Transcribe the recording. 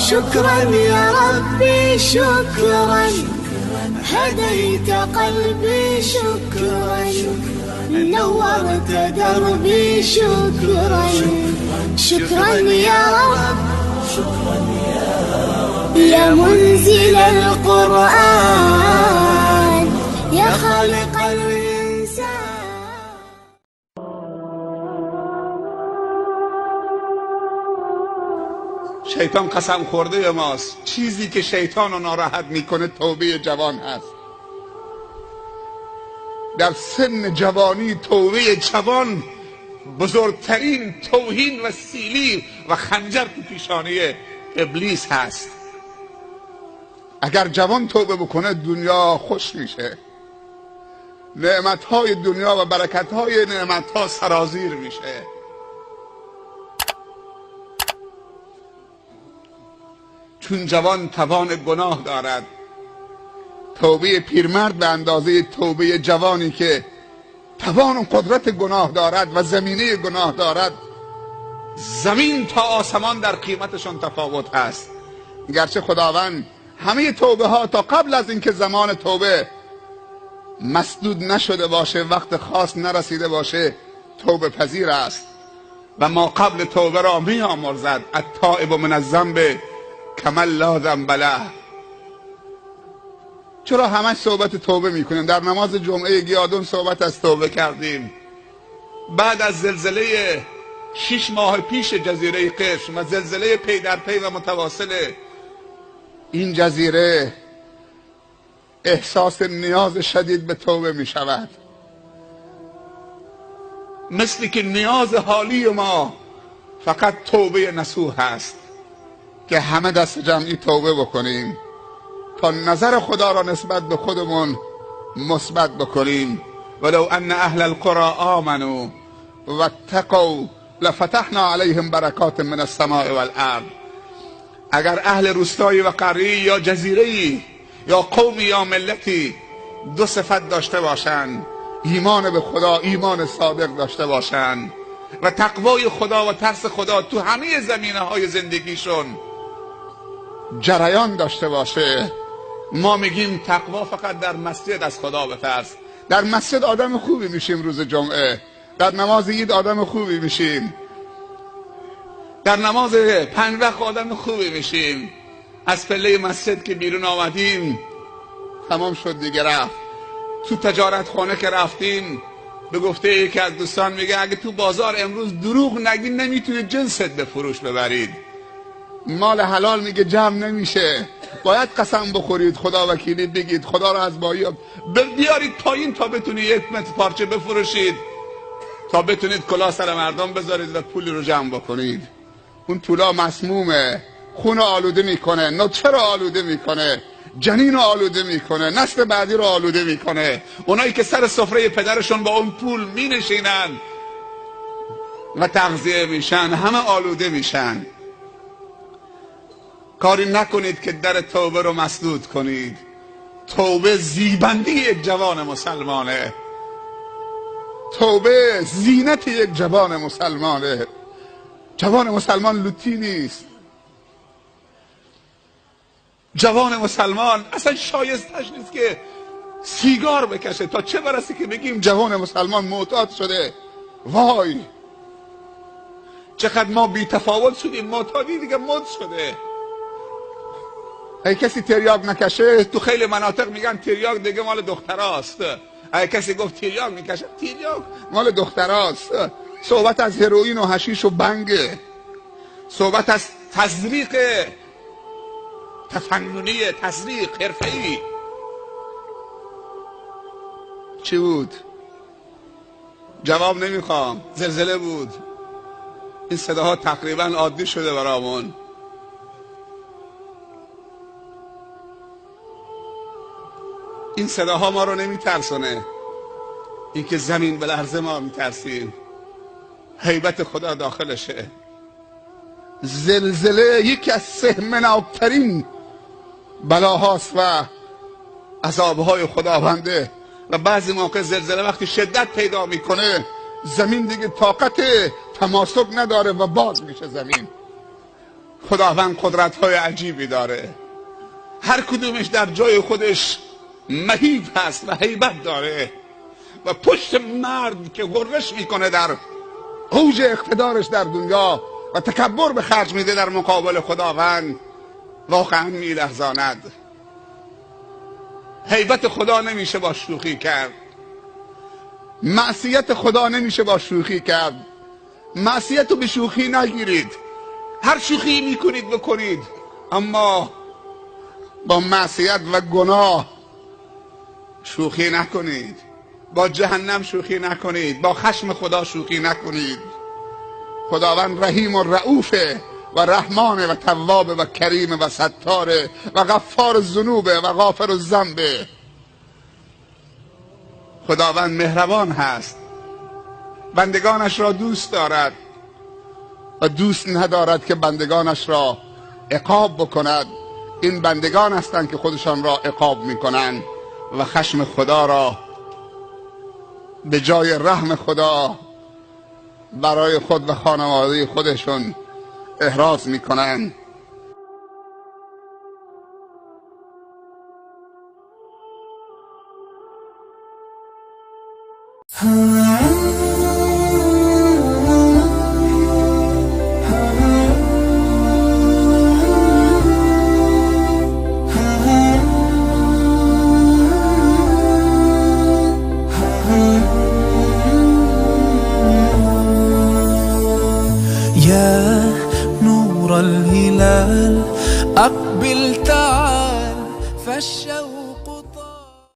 شكرا يا ربي شكرا، هديت قلبي شكرا، نورت دربي شكرا. شكرا يا رب، يا منزل القرآن، يا خالق الإنسان. شیطان قسم خورده ماست. چیزی که شیطان رو ناراحت میکنه توبه جوان هست. در سن جوانی توبه جوان بزرگترین توهین و سیلی و خنجر تو پیشانی ابلیس هست. اگر جوان توبه بکنه دنیا خوش میشه، نعمتهای دنیا و برکتهای نعمتها سرازیر میشه. چون جوان توان گناه دارد. توبه پیرمرد به اندازه توبه جوانی که توان و قدرت گناه دارد و زمینه گناه دارد، زمین تا آسمان در قیمتشون تفاوت هست. گرچه خداوند همه توبه ها تا قبل از اینکه زمان توبه مسدود نشده باشه، وقت خاص نرسیده باشه، توبه پذیر است و ما قبل توبه را می آمرزد. التائب من الذنب کمن لا ذنب له. چرا همش صحبت توبه میکنیم؟ در نماز جمعه گیادون صحبت از توبه کردیم. بعد از زلزله 6 ماه پیش جزیره قشم و زلزله پی در پی و متواصل این جزیره، احساس نیاز شدید به توبه می شود. مثل که نیاز حالی ما فقط توبه نصوح است که همه دست جمعی توبه بکنیم تا نظر خدا را نسبت به خودمون مثبت بکنیم. ولو ان اهل القرى آمنوا واتقوا لفتحنا علیهم برکات من السماء والارض. اگر اهل روستایی و قریه یا جزیره‌ای یا قومی یا ملتی دو صفت داشته باشند، ایمان به خدا، ایمان صادق داشته باشند و تقوای خدا و ترس خدا تو همه زمینه‌های زندگیشون جریان داشته باشه. ما میگیم تقوا فقط در مسجد از خدا بترس. در مسجد آدم خوبی میشیم، روز جمعه در نماز عید آدم خوبی میشیم، در نماز 5 وقت آدم خوبی میشیم. از پله مسجد که بیرون آمدیم تمام شد دیگه، رفت. تو تجارت خانه که رفتیم به گفته یکی از دوستان میگه اگه تو بازار امروز دروغ نگی نمیتونید جنست به فروش ببرید. مال حلال میگه جمع نمیشه، باید قسم بخورید، خدا وکیلی بگید، خدا را از بایی بیارید پایین تا بتونید 1 متر پارچه بفروشید، تا بتونید کلاه سر مردم بذارید و پول رو جمع بکنید. اون طولا مسمومه، خون آلوده میکنه، نطفه رو آلوده میکنه، جنین رو آلوده میکنه، نسل بعدی رو آلوده میکنه. اونایی که سر سفره پدرشون با اون پول مینشینن و تغذیه میشن همه آلوده میشن. کاری نکنید که در توبه رو مسدود کنید. توبه زیبندی یک جوان مسلمانه، توبه زینت یک جوان مسلمانه. جوان مسلمان لوتی نیست. جوان مسلمان اصلا شایستش نیست که سیگار بکشه، تا چه برسه که بگیم جوان مسلمان معتاد شده. وای چقدر ما بی تفاوت شدیم، معتادی دیگه مد شده. اگه کسی تریاک نکشه، تو خیلی مناطق میگن تریاک دیگه مال دختراست. اگه کسی گفت تریاک میکشه، تریاک مال دختراست. صحبت از هروئین و حشیش و بنگه، صحبت از تزریق تفننی، تزریق حرفه‌ای. چی بود؟ جواب نمیخوام. زلزله بود. این صداها تقریبا عادی شده برامون. این صداها ما رو نمیترسونه. این که زمین به لرزه ما میترسیم. هیبت خدا داخلشه. زلزله یکی از سهمناکترین بلاهاست و عذابهای خداونده و بعضی موقع زلزله وقتی شدت پیدا میکنه زمین دیگه طاقت تماسک نداره و باز میشه زمین. خداوند قدرت‌های عجیبی داره، هر کدومش در جای خودش مهیب هست و هیبت داره و پشت مرد که غرش میکنه در اوج اقتدارش در دنیا و تکبر به خرج میده در مقابل خداوند، واقعا میلرزاند. هیبت خدا نمیشه با شوخی کرد، معصیت خدا نمیشه با شوخی کرد. معصیت رو به شوخی نگیرید، هر شوخی میکنید بکنید، اما با معصیت و گناه شوخی نکنید، با جهنم شوخی نکنید، با خشم خدا شوخی نکنید. خداوند رحیم و رؤوفه و رحمانه و توابه و کریمه و ستاره و غفار الذنوبه و غافر الذنبه. خداوند مهربان هست، بندگانش را دوست دارد و دوست ندارد که بندگانش را عقاب بکند. این بندگان هستند که خودشان را عقاب میکنند و خشم خدا را به جای رحم خدا برای خود و خانواده خودشون احراز میکنند. يا نور الهلال أقبل